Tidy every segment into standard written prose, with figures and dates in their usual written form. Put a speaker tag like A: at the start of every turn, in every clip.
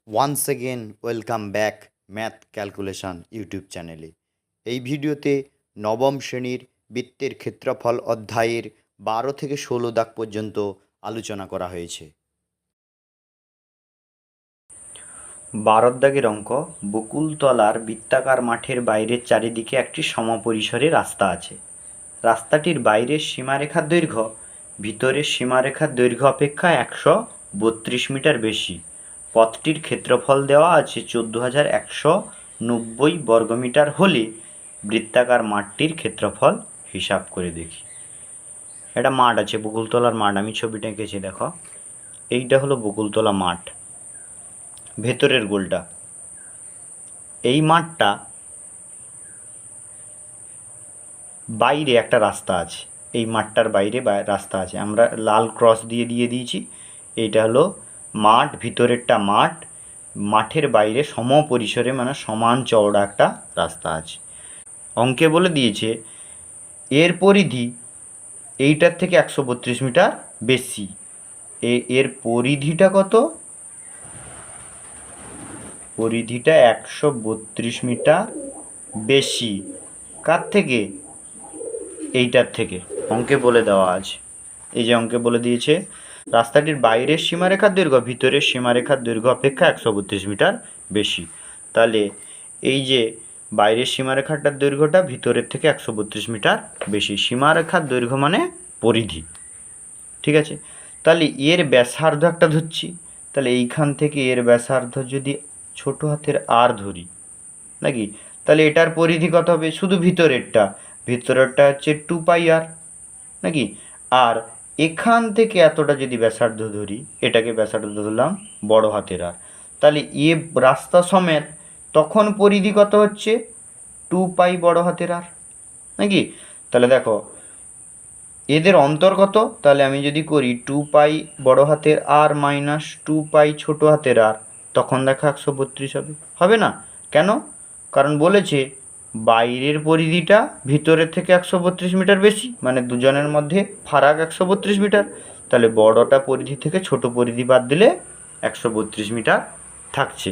A: Once again welcome back math calculation YouTube চ্যানেলে। এই ভিডিওতে নবম শ্রেণীর বৃত্তের ক্ষেত্রফল অধ্যায়ের 12 থেকে 16 দাগ পর্যন্ত আলোচনা করা হয়েছে। 12 দাগের অঙ্ক, বকুলতলার বৃত্তাকার মাঠের বাইরের চারিদিকে একটি সমপরিসরে রাস্তা আছে। রাস্তাটির বাইরের সীমারেখার দৈর্ঘ্য ভিতরের সীমারেখার দৈর্ঘ্য অপেক্ষা 132 মিটার বেশি। পথটির ক্ষেত্রফল দেওয়া আছে 14,190 বর্গমিটার হলে বৃত্তাকার মাঠটির ক্ষেত্রফল হিসাব করে দেখি। একটা মাঠ আছে, বকুলতলার মাঠ, আমি ছবিটা এঁকেছি দেখো। এইটা হলো বকুলতলা মাঠ, ভেতরের গোলটা। এই মাঠটা বাইরে একটা রাস্তা আছে, এই মাঠটার বাইরে রাস্তা আছে, আমরা লাল ক্রস দিয়ে দিয়েছি। এইটা হলো মাঠ, ভিতরেরটা মাঠ, মাঠের বাইরে সমপরিসরে মানে সমান চওড়া একটা রাস্তা আছে। অঙ্কে বলে দিয়েছে এর পরিধি এইটার থেকে 132 মিটার বেশি। এর পরিধিটা কত? পরিধিটা 132 মিটার বেশি। কার থেকে? এইটার থেকে। অঙ্কে বলে দেওয়া আছে, এই যে অঙ্কে বলে দিয়েছে রাস্তাটির বাইরের সীমারেখার দৈর্ঘ্য ভিতরের সীমারেখার দৈর্ঘ্য অপেক্ষা 132 মিটার বেশি। তাহলে এই যে বাইরের সীমারেখাটার দৈর্ঘ্যটা ভিতরের থেকে 132 মিটার বেশি। সীমারেখার দৈর্ঘ্য মানে পরিধি, ঠিক আছে। তাহলে এর ব্যাসার্ধ একটা ধরছি, তাহলে এইখান থেকে এর ব্যাসার্ধ যদি ছোট হাতের আর ধরি নাকি, তাহলে এটার পরিধি কত হবে? শুধু ভিতরেরটা হচ্ছে 2πr নাকি। আর এখান থেকে এতটা যদি ব্যাসার্ধ ধরি, এটাকে ব্যাসার্ধ ধরলাম বড় হাতের আর, তাহলে এ রাস্তা সমেত তখন পরিধি কত হচ্ছে? 2π বড় হাতের আর নাকি। তাহলে দেখো এদের অন্তর কত, তাহলে আমি যদি করি 2π বড় হাতের আর মাইনাস 2π ছোট হাতের আর, তখন দেখো 132 হবে না? কেন? কারণ বলেছে বাইরের পরিধিটা ভিতরের থেকে 132 মিটার বেশি, মানে দুজনের মধ্যে ফারাক 132 মিটার। তাহলে বড়টা পরিধি থেকে ছোট পরিধি বাদ দিলে 132 মিটার থাকছে।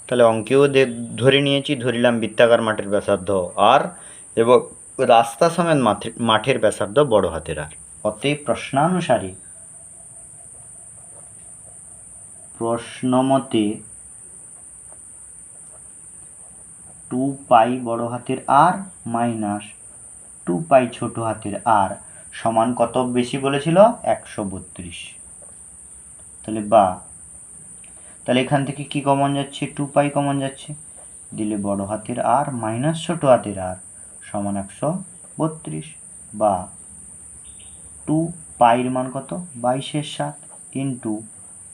A: তাহলে অঙ্কেও ধরে নিয়েছি, ধরিলাম বৃত্তাকার মাঠের ব্যাসার্ধ আর এবং রাস্তা সমেত মাঠের ব্যাসার্ধ বড় হাতের আর। অতএব প্রশ্নানুসারে প্রশ্নমতে 2π বড় হাতের আর মাইনাস 2π ছোট হাতের আর সমান কত বেশি বলেছিল? 132। তাহলে এখান থেকে কি কমন যাচ্ছে? 2π কমন যাচ্ছে, দিলে বড় হাতের আর মাইনাস ছোট হাতের আর সমান 132, বা 2π মান কত? 22/7 into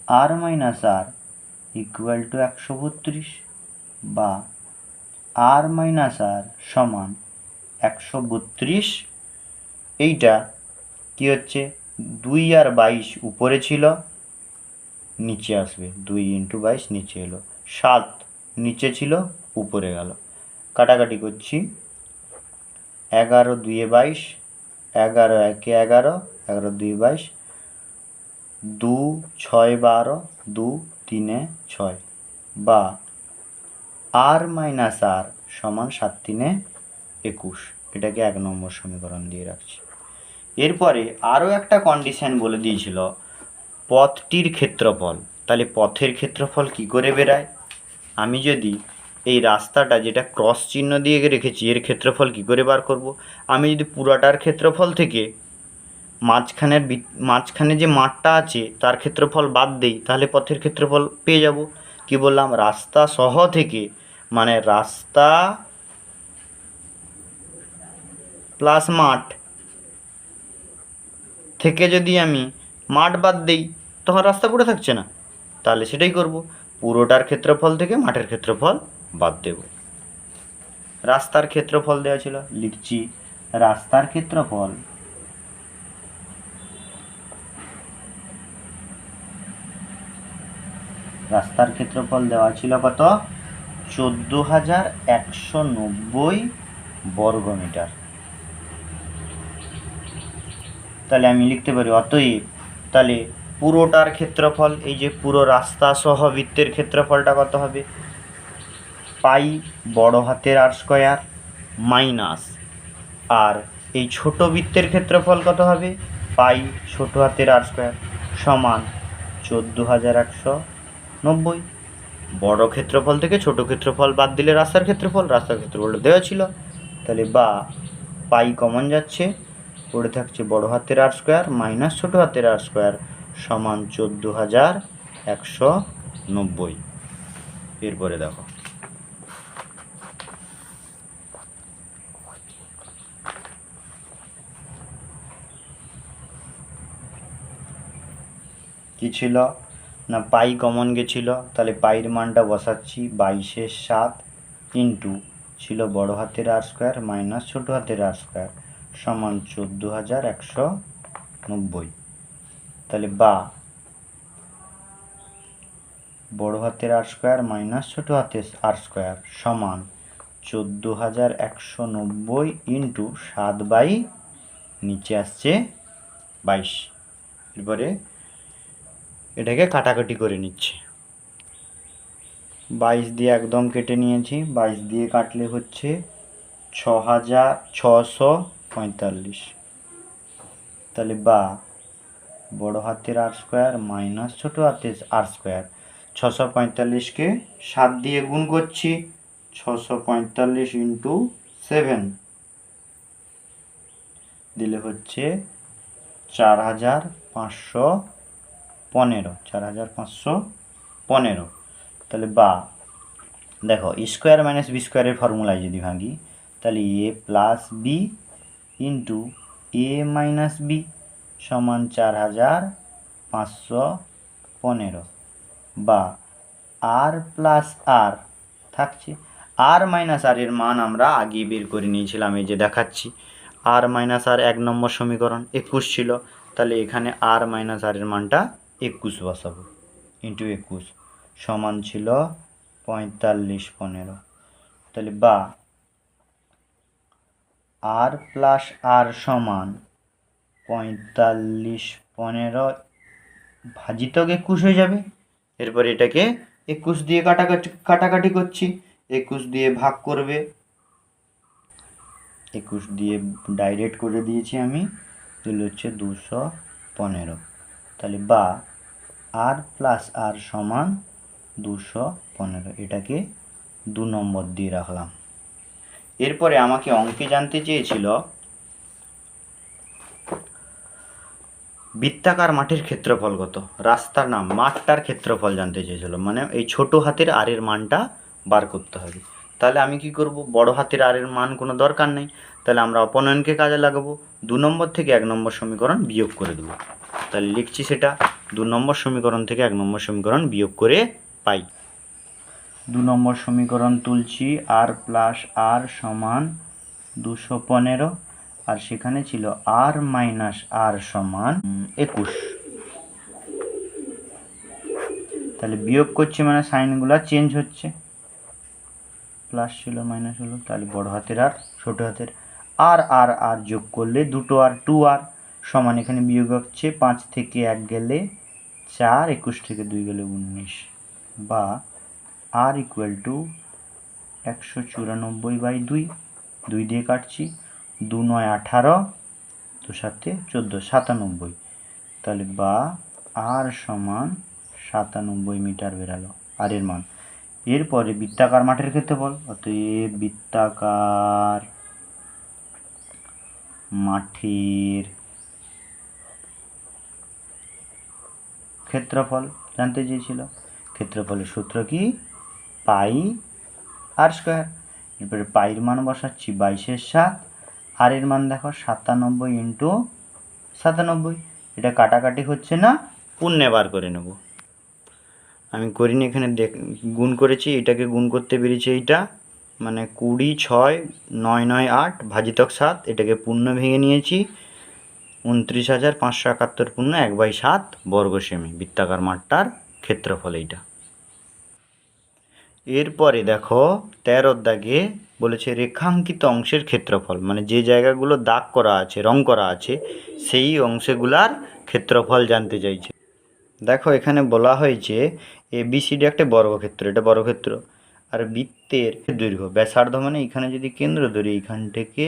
A: r minus r equal to 132, বা আর মাইনাস আর সমান 132। এইটা কি হচ্ছে? 2 আর 22 উপরে ছিল, নিচে আসবে, 2 ইন্টু 22 নিচে এলো, 7 নিচে ছিল উপরে গেল। কাটাকাটি করছি, 11 2 22, 11 1 11, 11 2 22, 2 6 12, 2 3 6, বা আর মাইনাস আর সমান 7 3 21। এটাকে 1 নম্বর সমীকরণ দিয়ে রাখছি। এরপরে আরও একটা কন্ডিশন বলে দিয়েছিল পথটির ক্ষেত্রফল। তাহলে পথের ক্ষেত্রফল কি করে বেরায়? আমি যদি এই রাস্তাটা যেটা ক্রস চিহ্ন দিয়ে রেখেছি এর ক্ষেত্রফল কি করে বার করব? আমি যদি পুরাটার ক্ষেত্রফল থেকে মাঝখানে যে মাঠটা আছে তার ক্ষেত্রফল বাদ দেই, তাহলে পথের ক্ষেত্রফল পেয়ে যাব। কি বললাম? রাস্তা সহ থেকে, মানে রাস্তা প্লাস মাঠ থেকে যদি আমি মাঠ বাদ দেই তখন রাস্তা পুরো থাকছে না, তাহলে সেটাই করব, পুরোটার ক্ষেত্রফল থেকে মাঠের ক্ষেত্রফল বাদ দেব। রাস্তার ক্ষেত্রফল দেওয়া ছিল, লিখছি রাস্তার ক্ষেত্রফল দেওয়া ছিল কত? 14,190 বর্গমিটার। তাহলে আমি লিখতে পারি অতএব, তাহলে পুরোটার ক্ষেত্রফল, এই যে পুরো রাস্তা সহ বৃত্তের ক্ষেত্রফলটা কত হবে, পাই বড় হাতের আর স্কোয়ার মাইনাস, আর এই ছোট বৃত্তের ক্ষেত্রফল কত হবে, পাই ছোট হাতের আর স্কোয়ার সমান 14,190। বড় ক্ষেত্রফল থেকে ছোট ক্ষেত্রফল বাদ দিলে রাস্তার ক্ষেত্রফলটা দেওয়া ছিল। তাহলে বা পাই কমন যাচ্ছে, পড়ে থাকছে বড় হাতের আর স্কোয়ার মাইনাস ছোট হাতের আর স্কোয়ার সমান 14,190। এরপরে দেখো কি ছিল না, পাই কমন গেছিল, তাহলে পাইয়ের মানটা বসাচ্ছি 22/7 ইন্টু ছিল বড় হাতের আর স্কোয়ার মাইনাস ছোট হাতের আর স্কোয়ার সমান 14,190। তাহলে বা বড় হাতের আর স্কোয়ার মাইনাস ছোট হাতের আর স্কোয়ার সমান 14,190 ইন্টু 7 নিচে আসছে 22। এরপরে এটাকে কাটাকাটি করে নিচ্ছে, 22 দিয়ে একদম কেটে নিয়েছি, 22 দিয়ে কাটলে হচ্ছে 6,645। তাহলে বা বড় হাতের আর স্কোয়ার মাইনাস ছোট হাতের আর স্কোয়ার 645কে 7 দিয়ে গুণ করছি, 645 ইন্টু 7 দিলে হচ্ছে 4,515, 4,515। তাহলে বা দেখো স্কোয়ার মাইনাস বি স্কোয়ারের ফর্মুলায় যদি ভাঙি, তাহলে এ প্লাস বি ইন্টু এ মাইনাস বি সমান 4,515, বা আর প্লাস আর থাকছে, আর মাইনাস আর এর মান আমরা আগে বের করে নিয়েছিলাম, এই যে দেখাচ্ছি আর মাইনাস আর 1 নম্বর সমীকরণ 21 ছিল, তাহলে এখানে আর মাইনাস আর এর মানটা 21 বসাবো, ইন্টু 21 সমান ছিল 4515। তাহলে বা আর প্লাস আর সমান 4515 ভাজিতক 21 হয়ে যাবে। এরপর এটাকে 21 দিয়ে কাটাকাটি করছি, 21 দিয়ে ভাগ করবে, 21 দিয়ে ডাইরেক্ট করে দিয়েছি আমি, তাহলে হচ্ছে 215। তাহলে বা আর প্লাস আর সমান 215, এটাকে 2 নম্বর দিয়ে রাখলাম। এরপরে আমাকে অঙ্কে জানতে চেয়েছিল বৃত্তাকার মাঠের ক্ষেত্রফল কত, রাস্তার নাম মাঠটার ক্ষেত্রফল জানতে চেয়েছিল, মানে এই ছোট হাতের আর এর মানটা বার করতে হবে। তাহলে আমি কি করব, বড় হাতের আর এর মান কোনো দরকার নেই, তাহলে আমরা অপনয়নকে কাজে লাগাবো, 2 নম্বর থেকে 1 নম্বর সমীকরণ বিয়োগ করে দেবো। তাহলে লিখছি সেটা, 2 নম্বর সমীকরণ থেকে 1 নম্বর সমীকরণ বিয়োগ করে পাই। 2 নম্বর সমীকরণ তুলছি, আর প্লাস আর সমান 215, আর সেখানে ছিল আর মাইনাস আর সমান 21। তাহলে বিয়োগ করছি মানে সাইনগুলো চেঞ্জ হচ্ছে, প্লাস ছিল মাইনাস হলো, তাহলে বড় হাতের আর ছোট হাতের আর আর আর যোগ করলে দুটো আর 2 আর সমান, এখানে বিয়োগ হচ্ছে 5 থেকে 1 গেলে 4, 21 থেকে 2 গেলে 19, বা আর ইকুয়াল টু 194/2, 2 দিয়ে কাটছি, 2 9 18, 2 7 14, 97। তাহলে বা আর সমান 97 মিটার বেরালো আর এর মান। এরপরে বৃত্তাকার মাঠের ক্ষেত্রফল, অতএব বৃত্তাকার মাঠের ক্ষেত্রফল জানতে চেয়েছিল। ক্ষেত্রফলের সূত্র কি, পাই আর স্কোয়ার। এরপরে পাইয়ের মান বসাচ্ছি 22/7, আর এর মান দেখো 97 ইন্টু 97, এটা কাটাকাটি হচ্ছে না, পূর্ণে বার করে নেব। আমি করিনি, এখানে গুণ করেছি, এটাকে গুণ করতে পেরেছি, এইটা মানে 20 6 9 9 8 ভাজিতক 7, এটাকে পূর্ণ ভেঙে নিয়েছি, 29,571 পূর্ণ 1/7 বর্গ সেমি, বৃত্তাকার মাঠটার ক্ষেত্রফল এইটা। এরপরে দেখো 13 দাগে বলেছে রেখাঙ্কিত অংশের ক্ষেত্রফল, মানে যে জায়গাগুলো দাগ করা আছে রং করা আছে সেই অংশগুলার ক্ষেত্রফল জানতে চাইছে। দেখো এখানে বলা হয়েছে ABCD একটা বর্গক্ষেত্র, এটা বর্গক্ষেত্র। আর বৃত্তের দৈর্ঘ্য ব্যাসার্ধ মানে এখানে যদি কেন্দ্র ধরি এইখান থেকে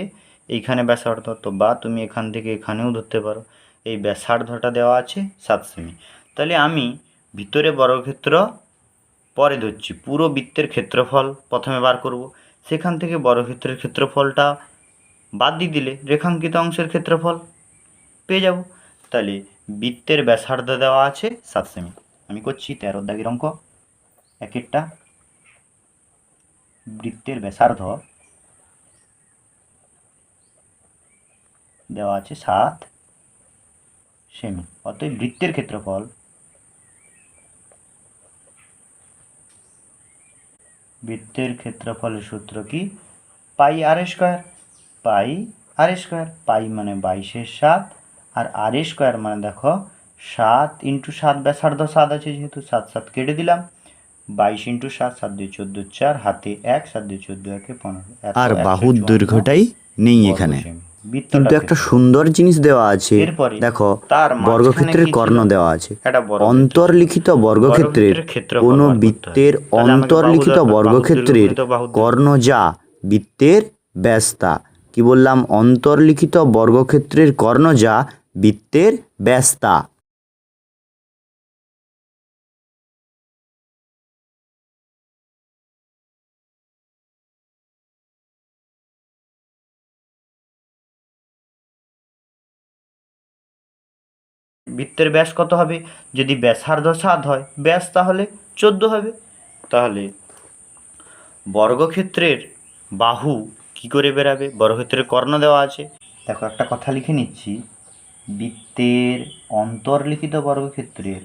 A: এইখানে ব্যাসার্ধ, তো বা তুমি এখান থেকে এখানেও ধরতে পারো। এই ব্যাসার্ধটা দেওয়া আছে 7 সেমি। তাহলে আমি ভিতরে বর্গক্ষেত্র পরে ধরছি, পুরো বৃত্তের ক্ষেত্রফল প্রথমে বার করব। সেখান থেকে বর্গক্ষেত্রের ক্ষেত্রফলটা বাদ দিয়ে দিলে রেখাঙ্কিত অংশের ক্ষেত্রফল পেয়ে যাব। তাহলে বৃত্তের ব্যাসার্ধ দেওয়া আছে 7 সেমি। আমি করছি 13 দাগের অঙ্ক। একেরটা বৃত্তের ব্যাসার্ধ দেওয়া আছে 7 সেমি। অতএব বৃত্তের ক্ষেত্রফল সূত্র কি? পাই আর স্কোয়ার। পাই মানে 22/7, আর আর স্কোয়ার মানে দেখো 7 × 7, ব্যাসার্ধ 7 আছে যেহেতু 7 7 কেটে দিলাম। 22 × 7, 7 2 14, 4 হাতে 1, 7 2 14 1 15।
B: আর বাহুর দৈর্ঘ্যটাই নেই এখানে, কিন্তু একটা সুন্দর জিনিস দেওয়া আছে। দেখো বর্গক্ষেত্রের কর্ণ দেওয়া আছে। অন্তর্লিখিত বর্গক্ষেত্রের কোনো বৃত্তের অন্তর্লিখিত বর্গক্ষেত্রের কর্ণ যা বৃত্তের ব্যাসতা। কি বললাম? অন্তর্লিখিত বর্গক্ষেত্রের কর্ণ যা বৃত্তের ব্যাসতা।
A: বৃত্তের ব্যাস কত হবে? যদি ব্যাসার্ধ 7 হয়, ব্যাস তাহলে 14 হবে। তাহলে বর্গক্ষেত্রের বাহু কি করে বেরাবে? বর্গক্ষেত্রের কর্ণ দেওয়া আছে। দেখো একটা কথা লিখে নিচ্ছি, বৃত্তের অন্তর্লিখিত বর্গক্ষেত্রের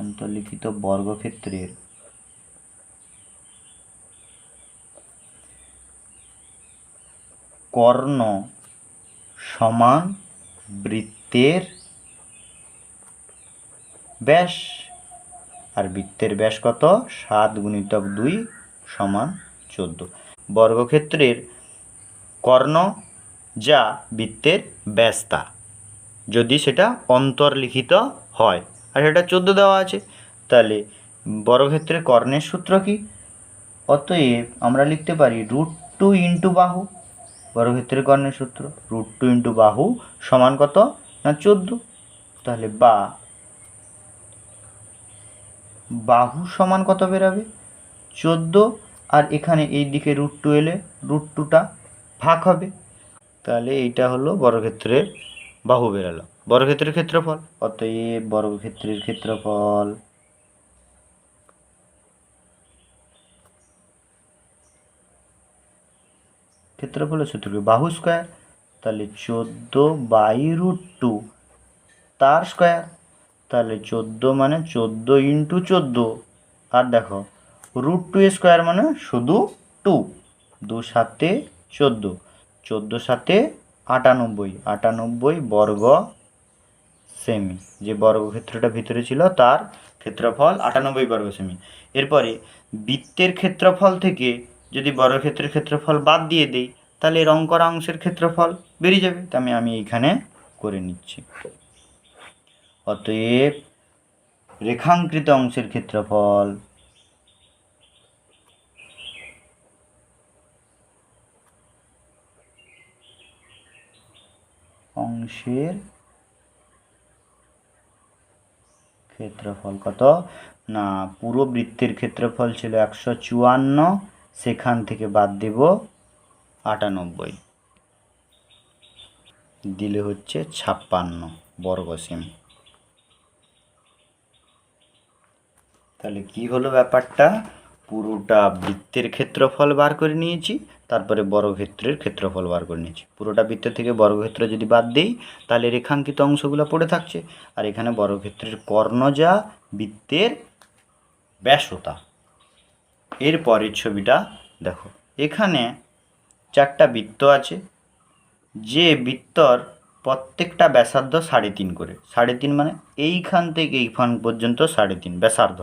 A: অন্তর্লিখিত বর্গক্ষেত্রের কর্ণ সমান বৃত্তের ব্যাস। আর বৃত্তের ব্যাস কত? 7 × 2 = 14। বর্গক্ষেত্রের কর্ণ যা বৃত্তের ব্যাসতা, যদি সেটা অন্তর্লিখিত হয়, আর সেটা 14 দেওয়া আছে। তাহলে বর্গক্ষেত্রের কর্ণের সূত্র কি? অতএব আমরা লিখতে পারি √2 × বাহু। বর্গক্ষেত্রের কর্ণের সূত্র √2 × বাহু সমান কত? না 14। তাহলে বাহু সমান কত বেরাবে? 14। আর এখানে এই দিকে √2 এলে √2টা ভাগ হবে। তাহলে এইটা হলো বর্গক্ষেত্রের বাহু বেরালো। বর্গক্ষেত্রের ক্ষেত্রফল, অতএব বর্গক্ষেত্রের ক্ষেত্রফল ক্ষেত্রফলের সূত্র কি? বাহু স্কোয়ার। তাহলে 14/√2 তার স্কোয়ার। তাহলে 14 মানে 14 × 14। আর দেখো √2 স্কোয়ার মানে শুধু 2, 2 7 14, 14 7 98, 98 বর্গ সেমি। যে বর্গক্ষেত্রটা ভিতরে ছিল তার ক্ষেত্রফল 98 বর্গ সেমি। এরপরে বৃত্তের ক্ষেত্রফল থেকে যদি বর্গক্ষেত্রের ক্ষেত্রফল বাদ দিয়ে দিই, তাহলে রং করা অংশের ক্ষেত্রফল বেরিয়ে যাবে। তা আমি এইখানে করে নিচ্ছি। অতএব রেখাঙ্কিত অংশের ক্ষেত্রফল কত? না, পুরো বৃত্তের ক্ষেত্রফল ছিল 154, সেখান থেকে বাদ দেব 98, দিলে হচ্ছে 56 বর্গ সেমি। তাহলে কি হলো ব্যাপারটা? পুরোটা বৃত্তের ক্ষেত্রফল বার করে নিয়েছি, তারপরে বর্গক্ষেত্রের ক্ষেত্রফল বার করে নিয়েছি। পুরোটা বৃত্ত থেকে বর্গক্ষেত্র যদি বাদ দিই, তাহলে রেখাঙ্কিত অংশগুলো পড়ে থাকছে। আর এখানে বর্গক্ষেত্রের কর্ণ যা বৃত্তের ব্যাসতা। এর পরের ছবিটা দেখো, এখানে 4টা বৃত্ত আছে, যে বৃত্তর প্রত্যেকটা ব্যাসার্ধ 3.5 করে। 3.5 মানে এইখান থেকে এইখান পর্যন্ত 3.5 ব্যাসার্ধ।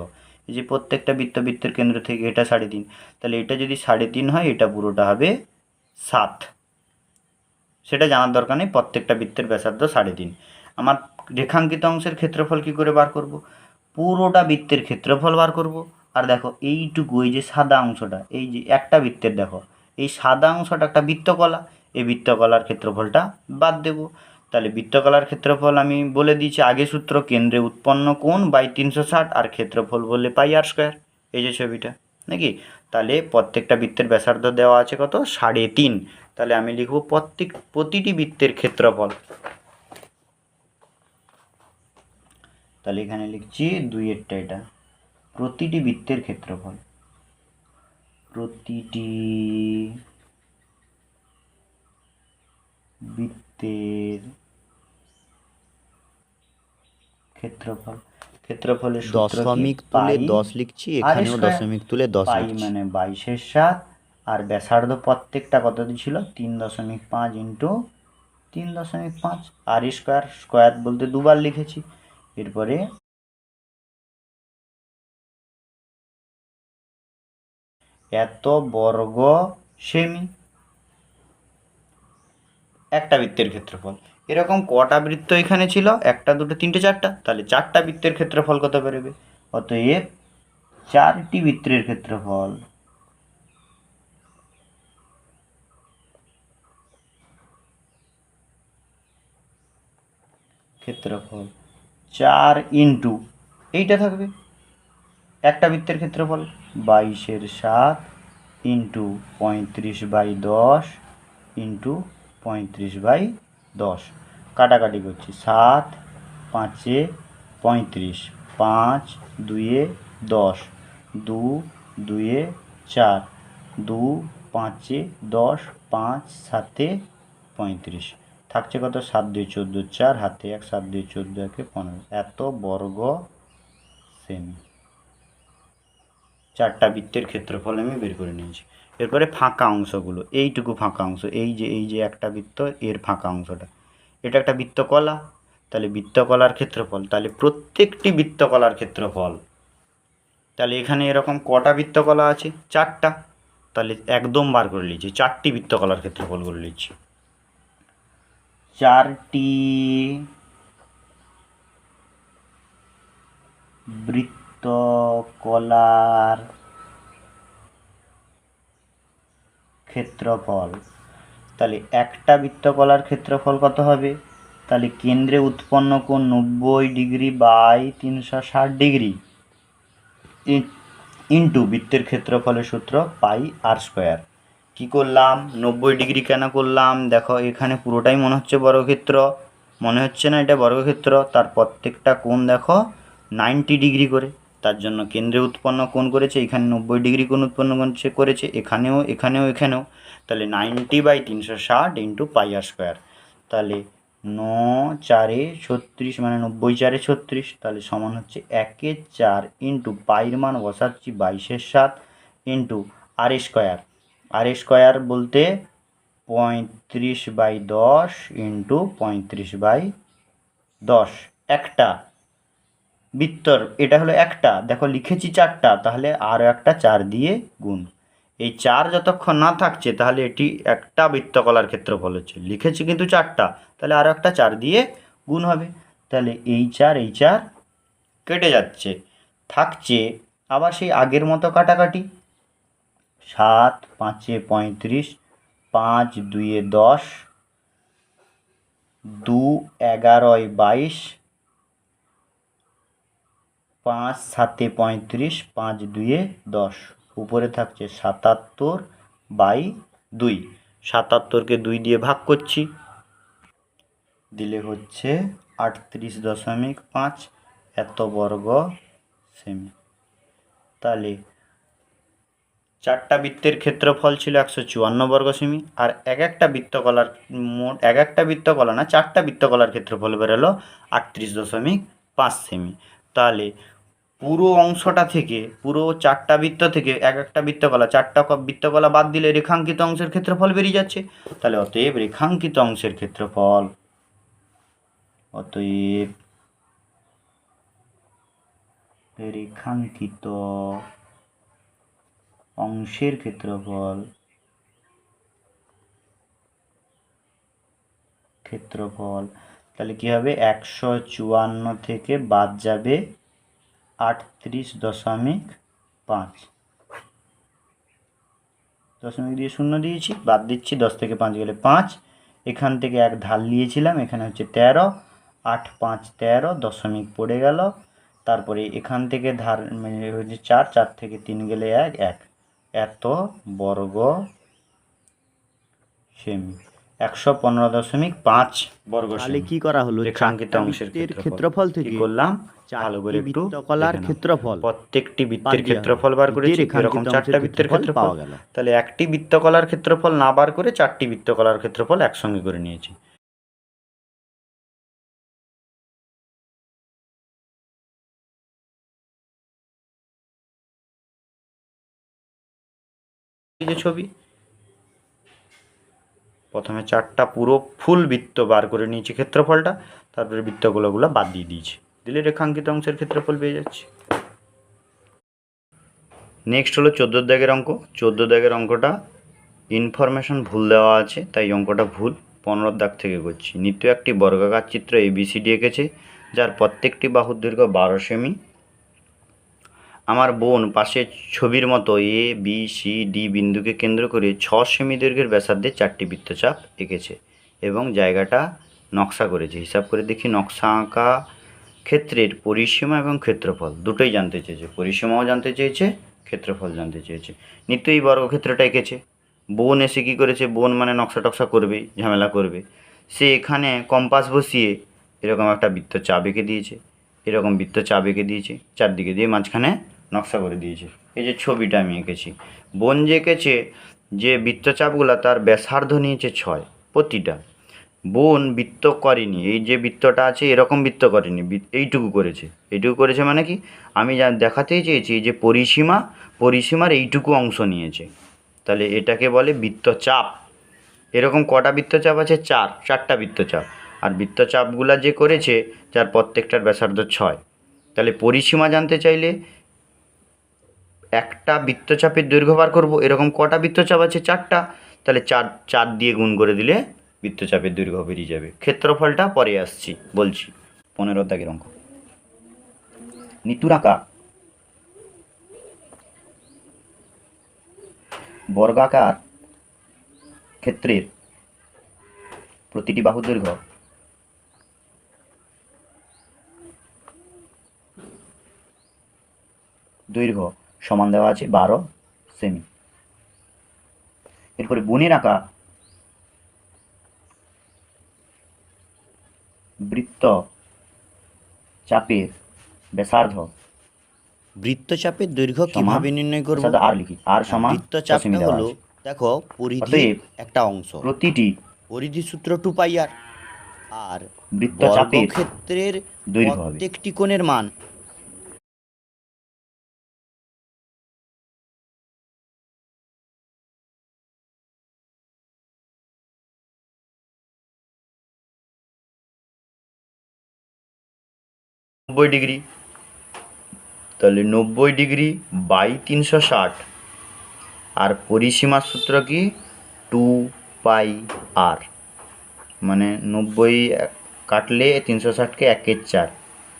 A: এই যে প্রত্যেকটা বৃত্তের কেন্দ্র থেকে এটা 3.5, তাহলে এটা যদি 3.5 হয়, এটা পুরোটা হবে 7। সেটা জানার দরকার নেই। প্রত্যেকটা বৃত্তের ব্যাসার্ধ 3.5। আমার রেখাঙ্কিত অংশের ক্ষেত্রফল কী করে বার করব? পুরোটা বৃত্তের ক্ষেত্রফল বার করব। আর দেখো এইটুকু, এই যে সাদা অংশটা, এই যে একটা বৃত্তের, দেখো এই সাদা অংশটা একটা বৃত্তকলা, এই বৃত্তকলার ক্ষেত্রফলটা বাদ দেব। তাহলে বৃত্তকলার ক্ষেত্রফল আমি বলে দিয়েছি আগে সূত্র, কেন্দ্রে উৎপন্ন কোণ বাই 360, আর ক্ষেত্রফল বললে পাই আর স্কোয়ার। এই যে ছবিটা নাকি? তাহলে প্রত্যেকটা বৃত্তের ব্যাসার্ধ দেওয়া আছে কত? 3.5। তাহলে আমি লিখব প্রতিটি বৃত্তের ক্ষেত্রফল। তাহলে এখানে লিখছি 2-এরটা, এটা প্রতিটি বৃত্তের ক্ষেত্রফল, প্রতিটি বৃত্তের ক্ষেত্রফল। ক্ষেত্রফলের সূত্র কি?
B: দশমিক তুলে
A: পাই
B: 10 লিখছি,
A: আর
B: এখানেও
A: স্কয়ার।
B: দশমিক তুলে 10
A: পাই
B: লিখছি।
A: মানে 22/7, আর ব্যাসার্ধ প্রত্যেকটা কত দিয়েছিল? 3.5 ইন্টু 3.5, আর স্কোয়ার, স্কোয়ার বলতে দুবার লিখেছি। এরপরে এত বর্গ সেমি, একটা বৃত্তের ক্ষেত্রফল। এরকম কটা বৃত্ত এখানে ছিল? 1, 2, 3, 4টা। তাহলে 4টা বৃত্তের ক্ষেত্রফল কত বেরোবে? অতএব 4টি বৃত্তের ক্ষেত্রফল ক্ষেত্রফল 4 ইন্টু এইটা থাকবে একটা বৃত্তের ক্ষেত্রফল 22/7 ইন্টু 35/10 ইন্টু 35/10। কাটাকাটি করছি, 7 5-এ 35, 5 2-এ 10, 2 2-এ 4, 2 5-এ 10, 5 7-এ 35। থাকছে কত? 7 2 14, 4 হাতে 1, 7 2 14, 1 15, এত বর্গ সেমি। 4টা বৃত্তের ক্ষেত্রফল আমি বের করে নিয়েছি। এরপরে ফাঁকা অংশগুলো, এইটুকু ফাঁকা অংশ, এই যে একটা বৃত্ত, এর ফাঁকা অংশটা, এটা একটা বৃত্তকলা। তাহলে বৃত্তকলার ক্ষেত্রফল, তাহলে প্রত্যেকটি বৃত্তকলার ক্ষেত্রফল। তাহলে এখানে এরকম কটা বৃত্তকলা আছে? 4টা। তাহলে একদম বার করে নিচ্ছি, 4টি বৃত্তকলার ক্ষেত্রফল করে নিচ্ছি। 4টি বৃত্তকলার ক্ষেত্রফল। তাহলে একটা বৃত্তকলার ক্ষেত্রফল কত হবে? তাহলে কেন্দ্রে উৎপন্ন কোণ 90° বাই 360° ইন্টু বৃত্তের ক্ষেত্রফলের সূত্র পাই আর স্কোয়ার। কী করলাম? 90° কেন করলাম? দেখো এখানে পুরোটাই মনে হচ্ছে বর্গক্ষেত্র, মনে হচ্ছে না এটা বর্গক্ষেত্র? তার প্রত্যেকটা কোণ দেখো 90° করে। তার জন্য কেন্দ্রে উৎপন্ন কোণ করেছে, এখানে 90° কোণ উৎপন্ন করেছে, এখানেও এখানেও এখানেও। তাহলে 90/360 ইন্টু পাই আর স্কোয়ার। তাহলে 9×4 = 36, মানে 90×4 = 36। তাহলে সমান হচ্ছে 1/4 ইন্টু পাইয়ের মান বসাচ্ছি 22/7 ইন্টু আর স্কোয়ার। আর স্কোয়ার বলতে 35/10 ইন্টু 35/10। একটা বৃত্তর, এটা হলো একটা, দেখো লিখেছি 4টা, তাহলে আরও একটা 4 দিয়ে গুণ। এই 4 যতক্ষণ না থাকছে তাহলে এটি একটা বৃত্তকলার ক্ষেত্রফল হচ্ছে, লিখেছি কিন্তু 4টা, তাহলে আরও একটা 4 দিয়ে গুণ হবে। তাহলে এই 4 কেটে যাচ্ছে, থাকছে আবার সেই আগের মতো কাটাকাটি। 7 5-এ 35, 5 2-এ 10, 2 11-য় 22, 5 7-এ 35, 5 2-এ 10। উপরে থাকছে 77/2। 77কে 2 দিয়ে ভাগ করছি, দিলে হচ্ছে 38.5 এত বর্গ সেমি। তাহলে 4টা বৃত্তের ক্ষেত্রফল ছিল 154 বর্গ সেমি, আর এক একটা বৃত্তকলার মোট, এক একটা বৃত্তকলা না, 4টা বৃত্তকলার ক্ষেত্রফল বেরোলো 38.5 সেমি। তাহলে পুরো অংশটা থেকে, পুরো 4টা বৃত্ত থেকে এক একটা বৃত্তকলা, 4টা বৃত্তকলা বাদ দিলে রেখাঙ্কিত অংশের ক্ষেত্রফল বেরিয়ে যাচ্ছে। তাহলে অতএব রেখাঙ্কিত অংশের ক্ষেত্রফল, অতএব রেখাঙ্কিত অংশের ক্ষেত্রফল ক্ষেত্রফল, তাহলে কি হবে 154 থেকে বাদ যাবে 38.5, দশমিক দিয়ে শূন্য দিয়েছি, বাদ দিচ্ছি, 10 থেকে 5 গেলে 5, এখান থেকে এক ঢাল নিয়েছিলাম, এখানে হচ্ছে 13, 8 5 13, দশমিক পড়ে গেল, তারপরে এখান থেকে ধার মানে হচ্ছে 4, 4 থেকে 3 গেলে 1, 1, এত বর্গ সেমি, 115.5 বর্গ
B: তাহলে
A: সেমি।
B: কি করা হলো,
A: রেখাঙ্কিত অংশের ক্ষেত্রফল
B: থেকে
A: কি করলাম, ভালো করে একটু
B: বৃত্তকলার ক্ষেত্রফল
A: প্রত্যেকটি বৃত্তের ক্ষেত্রফল বার করেছি, এরকম 4টা বৃত্তের ক্ষেত্রফল
B: পাওয়া গেল।
A: তাহলে একটি বৃত্তকলার ক্ষেত্রফল না বার করে 4টি বৃত্তকলার ক্ষেত্রফল একসঙ্গে করে নিয়েছি। এই যে ছবি, প্রথমে 4টা পুরো ফুল বৃত্ত বার করে নিয়েছি ক্ষেত্রফলটা, তারপরে বৃত্তগুলো বাদ দিয়ে দিয়েছি, দিলে রেখাঙ্কিত অংশের ক্ষেত্রফল পেয়ে যাচ্ছি। নেক্সট হলো 14 দাগের অঙ্ক। 14 দাগের অঙ্কটা ইনফরমেশন ভুল দেওয়া আছে, তাই অঙ্কটা ভুল। 15 দাগ থেকে করছি। নিত্য একটি বর্গাকার চিত্র ABCD এঁকেছে, যার প্রত্যেকটি বাহুর দৈর্ঘ্য 12 সেমি। আমার বোন পাশের ছবির মতো ABCD বিন্দুকে কেন্দ্র করে 6 সেমি দৈর্ঘ্যের ব্যাসার্ধে 4টি বৃত্তচাপ এঁকেছে এবং জায়গাটা নকশা করেছে। হিসাব করে দেখি, নকশা আঁকা ক্ষেত্রের পরিসীমা এবং ক্ষেত্রফল দুটোই জানতে চেয়েছে, পরিসীমাও জানতে চেয়েছে, ক্ষেত্রফল জানতে চেয়েছে। নিত্য এই বর্গক্ষেত্রটা এঁকেছে, বোন এসে কী করেছে, বোন মানে নকশা টকশা করবেই, ঝামেলা করবে, সে এখানে কম্পাস বসিয়ে এরকম একটা বৃত্তচাপ এঁকে দিয়েছে, এরকম বৃত্তচাপ এঁকে দিয়েছে, চারদিকে দিয়ে মাঝখানে নকশা করে দিয়েছে। এই যে ছবিটা আমি এঁকেছি, বোন যে এঁকেছে যে বৃত্তচাপগুলো তার ব্যাসার্ধ নিয়েছে 6 প্রতিটা। বোন বৃত্ত করেনি, এই যে বৃত্তটা আছে এরকম বৃত্ত করেনি, এইটুকু করেছে। এইটুকু করেছে মানে কি, আমি যা দেখাতেই চেয়েছি যে পরিসীমার এইটুকু অংশ নিয়েছে, তাহলে এটাকে বলে বৃত্তচাপ। এরকম কটা বৃত্তচাপ আছে, 4টা বৃত্তচাপ। আর বৃত্তচাপগুলা যে করেছে যার প্রত্যেকটার ব্যাসার্ধ 6, তাহলে পরিসীমা জানতে চাইলে একটা বৃত্তচাপের দৈর্ঘ্য বার করবো। এরকম কটা বৃত্তচাপ আছে, 4টা, তাহলে 4 দিয়ে গুণ করে দিলে বৃত্তচাপের দৈর্ঘ্য বেরিয়ে যাবে। ক্ষেত্রফলটা পরে আসছি, বলছি। 15 দাগের অঙ্ক। নিতুর আঁকা বর্গাকার ক্ষেত্রের প্রতিটি বাহুর দৈর্ঘ্য সমান দেওয়া আছে 12 সেমি। এরপরে বোনের আঁকা বৃত্ত চাপের ব্যাসার্ধ,
B: বৃত্তচাপের দৈর্ঘ্য কিভাবে নির্ণয় করব,
A: আর লিখি, আর সমান
B: বৃত্তচাপটা হলো, দেখো পরিধির একটা অংশ,
A: প্রতিটি
B: পরিধি সূত্র 2πr, আর
A: বৃত্তচাপের
B: বর্গক্ষেত্রের
A: দৈর্ঘ্য হবে
B: প্রত্যেকটি কোণের মান
A: নব্বই ডিগ্রি। তাহলে 90 ডিগ্রি বাই 360, আর পরিসীমার সূত্র কি 2πr, মানে 90 কাটলে 360কে 1/4,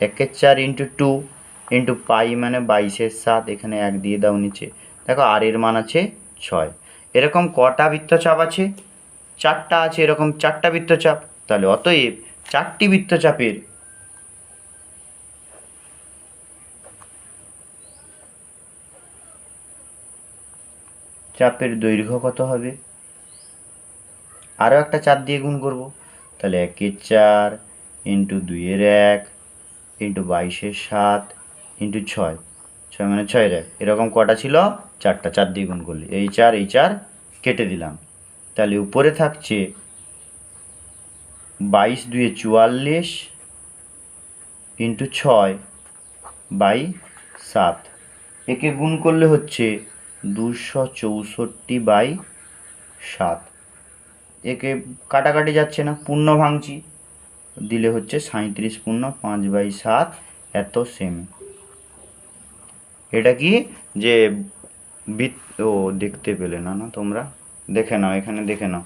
A: 1/4 ইন্টু 2 ইন্টু পাই মানে 22/7, এখানে 1 দিয়ে দাও নিচে। দেখো আর এর মান আছে 6। এরকম কটা বৃত্তচাপ আছে, 4টা আছে, এরকম 4টা বৃত্তচাপ। তাহলে অতএব 4টি বৃত্তচাপের চাপের দৈর্ঘ্য কত হবে, আরও একটা 4 দিয়ে গুণ করব, তাহলে 1/4 ইন্টু 2/1 ইন্টু 22/7 ইন্টু 6, 6 মানে 6/1, এরকম কটা ছিল, 4টা, 4 দিয়ে গুণ করলে এই 4 কেটে দিলাম। তাহলে উপরে থাকছে 22 2 44 ইন্টু 6/7, একে গুণ করলে হচ্ছে 264/7, একে কাটাকাটি যাচ্ছে না, পূর্ণ ভাঙছি, দিলে হচ্ছে 37 পূর্ণ 5/7 এত সেমি। এটা কি যে ও দেখতে পেলে না, না তোমরা দেখে নাও, এখানে দেখে নাও,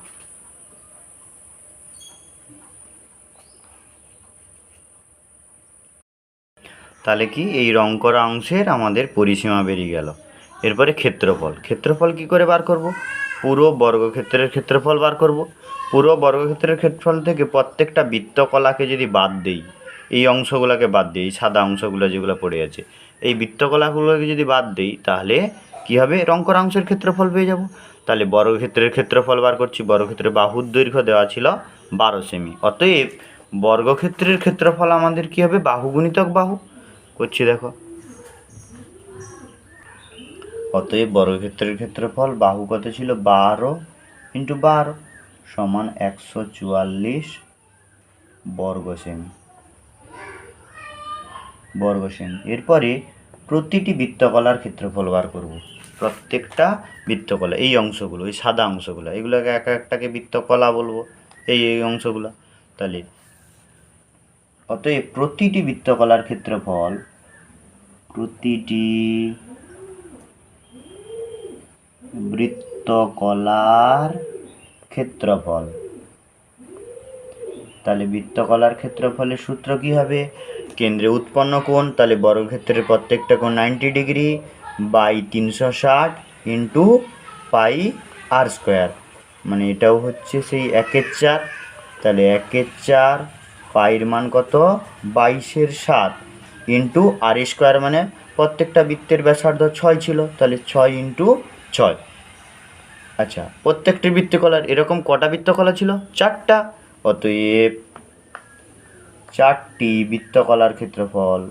A: তাহলে কি এই রং করা অংশের আমাদের পরিসীমা বেরিয়ে গেল। এরপরে ক্ষেত্রফল। ক্ষেত্রফল কি করে বার করব? পুরো বর্গক্ষেত্রের ক্ষেত্রফল বার করব। পুরো বর্গক্ষেত্রের ক্ষেত্রফল থেকে প্রত্যেকটা বৃত্তকলাকে যদি বাদ দেই, এই অংশগুলোকে বাদ দিই, এই সাদা অংশগুলো যেগুলো পড়ে আছে, এই বৃত্তকলাগুলোকে যদি বাদ দিই তাহলে কী হবে? রং করা অংশের ক্ষেত্রফল পেয়ে যাব। তাহলে বর্গক্ষেত্রের ক্ষেত্রফল বার করছি। বর্গক্ষেত্রের বাহুর দৈর্ঘ্য দেওয়া ছিল 12 সেমি। অতএব বর্গক্ষেত্রের ক্ষেত্রফল আমাদের কী হবে? বাহু গুণিতক বাহু করছি, দেখো। অতএব বর্গক্ষেত্রের ক্ষেত্রফল বাহু কত ছিল? 12 × 12 সমান 144 বর্গ সেমি। এরপরে প্রতিটি বৃত্তকলার ক্ষেত্রফল বার করব। প্রত্যেকটা বৃত্তকলা, এই অংশগুলো, এই সাদা অংশগুলো, এগুলোকে এক একটাকে বৃত্তকলা বলবো, এই অংশগুলো। তাহলে অতএব প্রতিটি বৃত্তকলার ক্ষেত্রফল, প্রতিটি বৃত্তকলার ক্ষেত্রফল, তাহলে বৃত্তকলার ক্ষেত্রফলের সূত্র কি হবে? কেন্দ্রে উৎপন্ন কোণ, তাহলে বর্গক্ষেত্রের প্রত্যেকটা কোণ 90 degree by 360 into pi r square, মানে এটাও হচ্ছে সেই 1/4। তাহলে 1/4 পাইর মান কত? 22/7 ইন্টু আর স্কোয়ার, মানে প্রত্যেকটা বৃত্তের ব্যাসার্ধ 6 ছিল, তাহলে 6 × 6। আচ্ছা, প্রত্যেকটি বৃত্তকলার এরকম কটা বৃত্তকলা ছিল? 4টা। অতএব 4টি বৃত্তকলার ক্ষেত্রফল,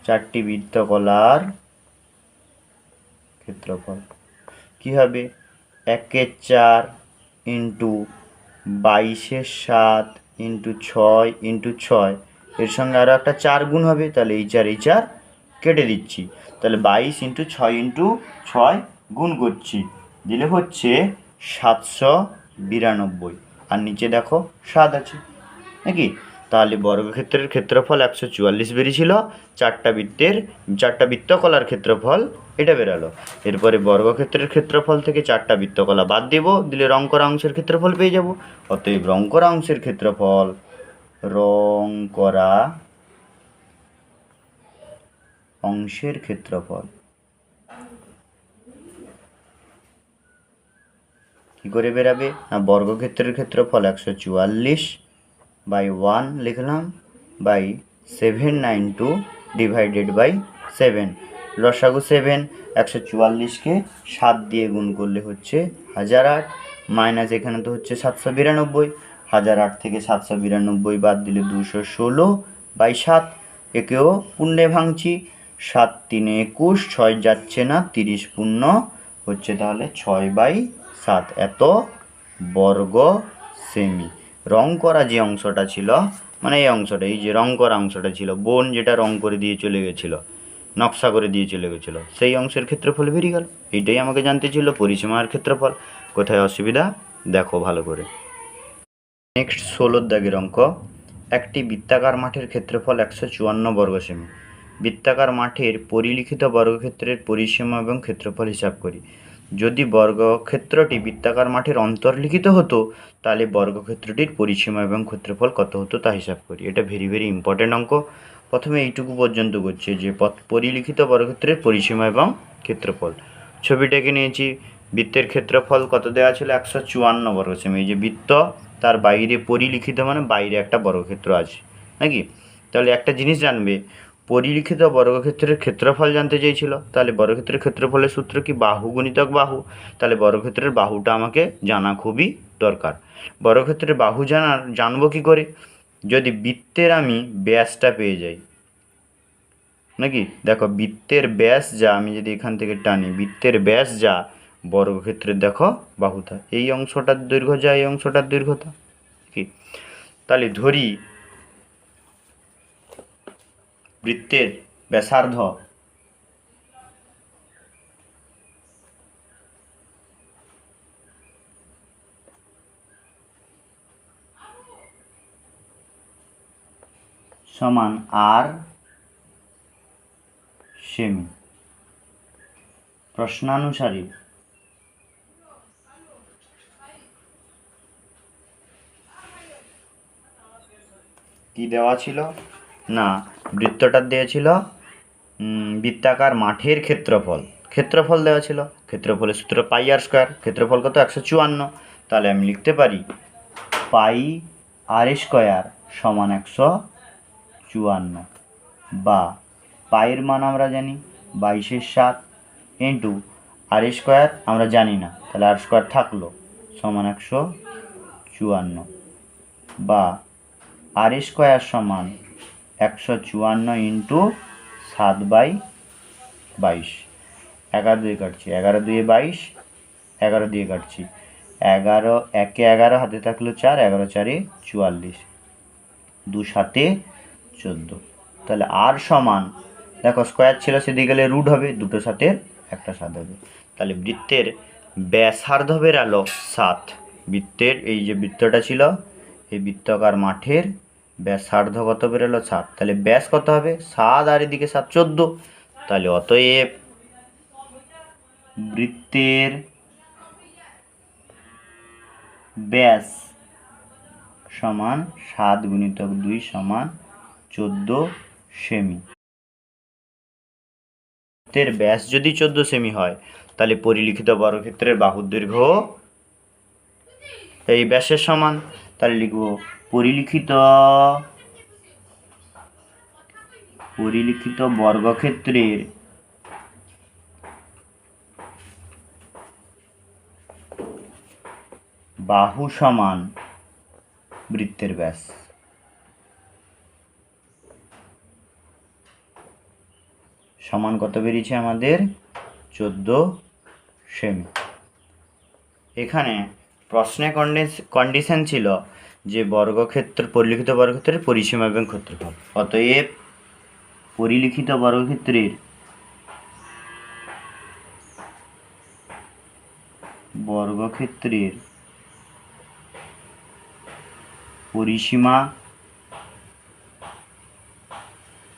A: 4টি বৃত্তকলার ক্ষেত্রফল কি হবে? 1/4 ইন্টু 22/7 ইন্টু 6 ইন্টু 6, এর সঙ্গে আরও একটা 4 গুণ হবে, তাহলে এই 4 কেটে দিচ্ছি। তাহলে 22 × 6 × 6 গুণ করছি, দিলে হচ্ছে 792। আর নিচে দেখো 7 আছে নাকি? তাহলে বর্গক্ষেত্রের ক্ষেত্রফল 144 বেরিয়েছিল। 4টা বৃত্তকলার ক্ষেত্রফল এটা বেরালো। এরপরে বর্গক্ষেত্রের ক্ষেত্রফল থেকে 4টা বৃত্তকলা বাদ দেব, দিলে রং করা অংশের ক্ষেত্রফল পেয়ে যাব। অতএব রং করা অংশের ক্ষেত্রফল, রং করা অংশের ক্ষেত্রফল কি করে বেরাবে? না, বর্গক্ষেত্রের ক্ষেত্রফল 144 বাই 1 লিখলাম, বাই 792 ডিভাইডেড বাই 7, লসাগু 7। 144কে 7 দিয়ে গুণ করলে হচ্ছে 1008, মাইনাস এখানে তো হচ্ছে 792। 1008 থেকে 792 বাদ দিলে 216 বাই 7। একেও পূর্ণে ভাঙছি, 7 3 21, 6 যাচ্ছে না, 30 পূর্ণ হচ্ছে, তাহলে 6/7 এত বর্গ সেমি। রং করা যে অংশটা ছিল, মানে এই অংশটা, এই যে রং করা অংশটা ছিল, বোন যেটা রং করে দিয়ে চলে গেছিলো, নকশা করে দিয়ে চলে গেছিলো, সেই অংশের ক্ষেত্রফল বেরিয়ে গেল। এইটাই আমাকে জানতে ছিল, পরিসীমার ক্ষেত্রফল। কোথায় অসুবিধা দেখো ভালো করে। নেক্সট 16 দাগের অঙ্ক। একটি বৃত্তাকার মাঠের ক্ষেত্রফল 154 বর্গ সেমি। বৃত্তাকার মাঠের পরিলিখিত বর্গক্ষেত্রের পরিসীমা এবং ক্ষেত্রফল হিসাব করি। যদি বর্গক্ষেত্রটি বৃত্তাকার মাঠের অন্তর্লিখিত হতো তাহলে বর্গক্ষেত্রটির পরিসীমা এবং ক্ষেত্রফল কত হতো তা হিসাব করি। এটা ভেরি ভেরি ইম্পর্টেন্ট অঙ্ক। প্রথমে এইটুকু পর্যন্ত করছে যে পরিলিখিত বর্গক্ষেত্রের পরিসীমা এবং ক্ষেত্রফল। ছবিটাকে নিয়েছি, বৃত্তের ক্ষেত্রফল কত দেওয়া ছিল? 154 বর্গ সেমি। এই যে বৃত্ত, তার বাইরে পরিলিখিত মানে বাইরে একটা বর্গক্ষেত্র আছে নাকি? তাহলে একটা জিনিস জানবে, পরিলিখিত বর্গক্ষেত্রের ক্ষেত্রফল জানতে চেয়েছিল, তাহলে বর্গক্ষেত্রের ক্ষেত্রফলের সূত্র কি? বাহু গুণিতক বাহু। তাহলে বর্গক্ষেত্রের বাহুটা আমাকে জানা খুবই দরকার। বর্গক্ষেত্রের বাহু জানবো কি করে? যদি বৃত্তের আমি ব্যাসটা পেয়ে যাই নাকি? দেখো, বৃত্তের ব্যাস যা, আমি যদি এখান থেকে টানি, বৃত্তের ব্যাস যা, বর্গক্ষেত্রের দেখো বাহুটা, এই অংশটার দৈর্ঘ্য যা, এই অংশটার দৈর্ঘ্যটা কি? তাহলে ধরি বৃত্তের ব্যাসার্ধ সমান আর সেমি। প্রশ্নানুসারে কি দেওয়া ছিল না, বৃত্তটার দেওয়া ছিল বৃত্তাকার মাঠের ক্ষেত্রফল দেওয়া ছিল। ক্ষেত্রফলের সূত্র পাই আর স্কোয়ার, ক্ষেত্রফল কত 154। তাহলে আমি লিখতে পারি পাই আর স্কোয়ার সমান 154, বা পাইয়ের মান আমরা জানি 22/7 ইন্টু আর স্কোয়ার আমরা জানি না, তাহলে আর স্কোয়ার থাকলো সমান 154, বা আর স্কোয়ার সমান 154 ইন্টু 7/22। 11 দিয়ে কাটছি, 11 দিয়ে 22, 11 দিয়ে কাটছি, 11 একে 11 হাতে থাকলো 4, 11 4 44, 2 7 14। তাহলে আর সমান, দেখো স্কোয়ার ছিল সেদিকে গেলে রুট হবে, দুটো সাথে একটা 7 হবে। তাহলে বৃত্তের ব্যাসার্ধ বেরালো 7। বৃত্তের এই যে বৃত্তটা ছিল, এই বৃত্তাকার মাঠের ব্যাসার্ধ কত বেরোলো 7। তাহলে ব্যাস কত হবে 7, আর এদিকে 7 14। তাহলে অতএব বৃত্তের ব্যাস সমান 7 গুণিতক 2 সমান 14 সেমি। বৃত্তের ব্যাস যদি 14 সেমি হয়, তাহলে পরিলিখিত বর্গক্ষেত্রের বাহুর দৈর্ঘ্য এই ব্যাসের সমান। তাহলে লিখব পরিলিখিত বর্গক্ষেত্রের বাহু সমান বৃত্তের ব্যাস। সমান কত বেরিয়েছে আমাদের 14 সেমি। এখানে প্রশ্নে কন্ডিশন ছিল যে পরিলিখিত বর্গক্ষেত্রের পরিসীমা এবং ক্ষেত্রফল। অতএব পরিলিখিত বর্গক্ষেত্রের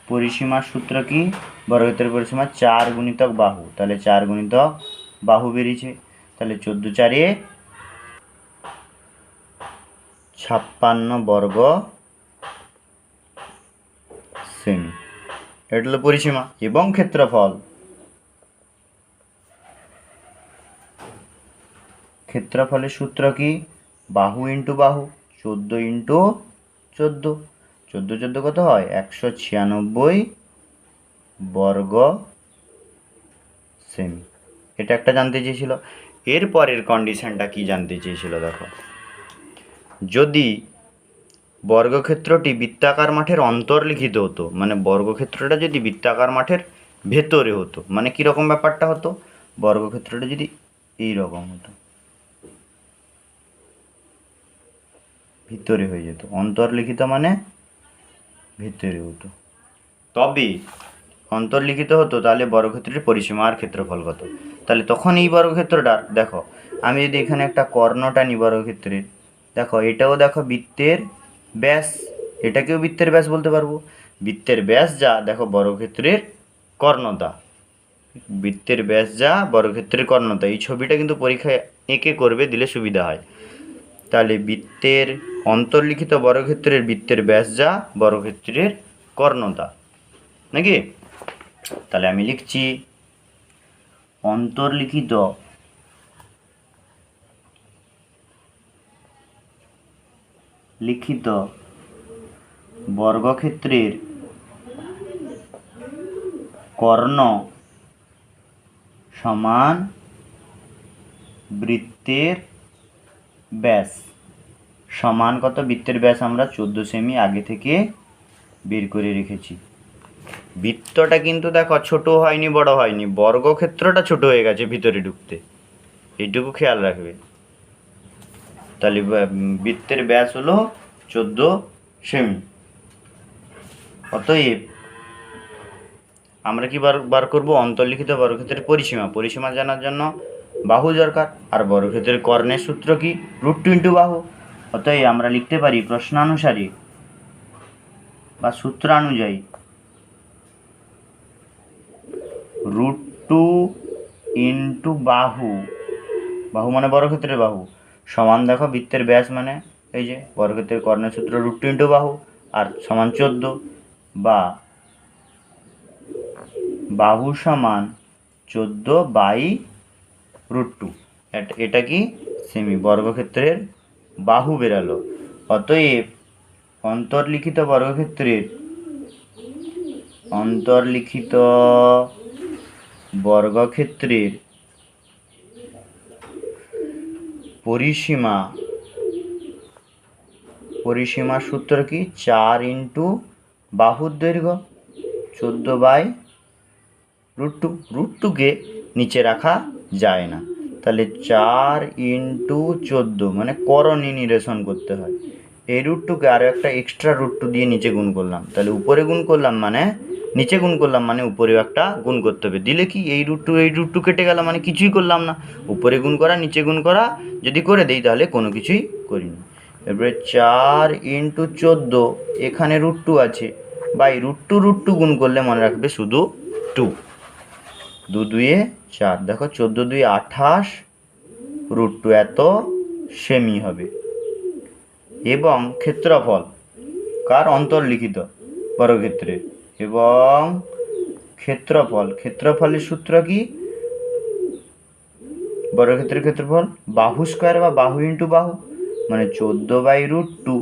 A: পরিসীমার সূত্র কি? বর্গক্ষেত্রের পরিসীমা 4 গুণিতক বাহু। তাহলে 4 গুণিতক বাহু বেরিয়েছে। তাহলে 14 4 56 বর্গ সেমি, এটা হলো পরিসীমা। এবং ক্ষেত্রফলের সূত্র কি? বাহু ইন্টু বাহু, 14 ইন্টু 14, 14 14 কত হয় 196 বর্গ সেমি। এটা একটা জানতে চেয়েছিল। এরপরের কন্ডিশনটা কি জানতে চেয়েছিল দেখো, যদি বর্গক্ষেত্রটি বৃত্তাকার মাঠের অন্তর্লিখিত হতো, মানে বর্গক্ষেত্রটা যদি বৃত্তাকার মাঠের ভেতরে হতো, মানে কীরকম ব্যাপারটা হতো, বর্গক্ষেত্রটা যদি এইরকম হতো, ভিতরে হয়ে যেত, অন্তর্লিখিত মানে ভিতরে হতো, তবে অন্তর্লিখিত হতো, তাহলে বর্গক্ষেত্রের পরিসীমা আর ক্ষেত্রফল কত। তাহলে তখন এই বর্গক্ষেত্রটা দেখো, আমি যদি এখানে একটা কর্ণটা নিই বর্গক্ষেত্রের, দেখো এটাও দেখো বৃত্তের ব্যাস, এটাকেও বৃত্তের ব্যাস বলতে পারবো। বৃত্তের ব্যাস যা দেখো বর্গক্ষেত্রের কর্ণতা, বৃত্তের ব্যাস যা বর্গক্ষেত্রের কর্ণতা। এই ছবিটা কিন্তু পরীক্ষায় এঁকে করবে, দিলে সুবিধা হয়। তাহলে বৃত্তের অন্তর্লিখিত বর্গক্ষেত্রের বৃত্তের ব্যাস যা বর্গক্ষেত্রের কর্ণতা, নাকি? তাহলে আমি লিখছি অন্তর্লিখিত বর্গক্ষেত্রের কর্ণ সমান বৃত্তের ব্যাস। সমান কত? বৃত্তের ব্যাস আমরা 14 সেমি আগে থেকে বের করে রেখেছি। বৃত্তটা কিন্তু দেখো ছোট হয়নি, বড় হয়নি, বর্গক্ষেত্রটা ছোট হয়ে গেছে ভিতরে ঢুকতে, এইটুকু খেয়াল রাখবে। তাহলে বৃত্তের ব্যাস হলো 14 সেমি। অতএব আমরা কি বার করব? অন্তর্লিখিত বর্গক্ষেত্রের পরিসীমা জানার জন্য বাহু দরকার, আর বর্গক্ষেত্রের কর্ণের সূত্র কি? √2 ইন্টু বাহু। অতএব আমরা লিখতে পারি প্রশ্নানুসারে বা সূত্রানুযায়ী √2 ইন্টু বাহু, বাহু মানে বর্গক্ষেত্রের বাহু, সমান দেখো বৃত্তের ব্যাস মানে এই যে বর্গক্ষেত্রের কর্ণের সূত্র √2 ইন্টু বাহু। আর সমান 14, বা বাহু সমান 14/√2। এটা কি সেমি, বর্গক্ষেত্রের বাহু বেরালো। অতএব অন্তর্লিখিত বর্গক্ষেত্রের পরিসীমার সূত্র কি? 4 ইন্টু বাহুর দৈর্ঘ্য 14/√2। √2কে নিচে রাখা যায় না, তাহলে 4 ইন্টু 14 মানে করণী নিরসন করতে হয়। এই √2কে আরও একটা এক্সট্রা √2 দিয়ে নিচে গুণ করলাম, তাহলে উপরে গুণ করলাম মানে নিচে গুণ করলাম মানে উপরেও একটা গুণ করতে হবে। দিলে কি এই √2 কেটে গেল, মানে কিছুই করলাম না। উপরে গুণ করা নিচে গুণ করা যদি করে দেই তাহলে কোনো কিছুই করিনি। এবারে 4 ইন্টু 14, এখানে √2 আছে, বাই √2 গুণ করলে মনে রাখবে শুধু 2, 2 2 4, দেখো 14 2 28, √2 এত সেমি হবে। এবং ক্ষেত্রফল কার? অন্তর্লিখিত বর্গক্ষেত্রের। এবং ক্ষেত্রফলের সূত্র কি? বর্গক্ষেত্রের ক্ষেত্রফল বাহু স্কোয়ার বা বাহু ইন্টু বাহু, মানে 14/√2,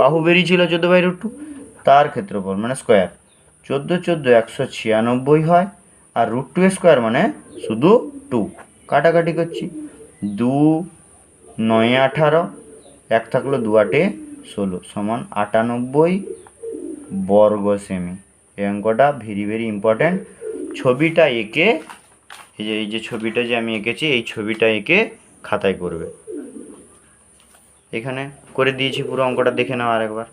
A: বাহু বেরিয়েছিল 14/√2, তার ক্ষেত্রফল মানে স্কোয়ার। 14 14 196 হয়, আর √2 স্কোয়ার মানে শুধু 2। কাটাকাটি করছি, 2 9 18, 1 থাকলো 2 8 16 সমান 98 বর্গ সেমি। এই অঙ্কটা ভেরি ভেরি ইম্পর্ট্যান্ট। ছবিটা এঁকে, এই যে ছবিটা যে আমি এঁকেছি, এই ছবিটা এঁকে খাতায় করবে। এখানে করে দিয়েছি, পুরো অঙ্কটা দেখে নাও আরেকবার।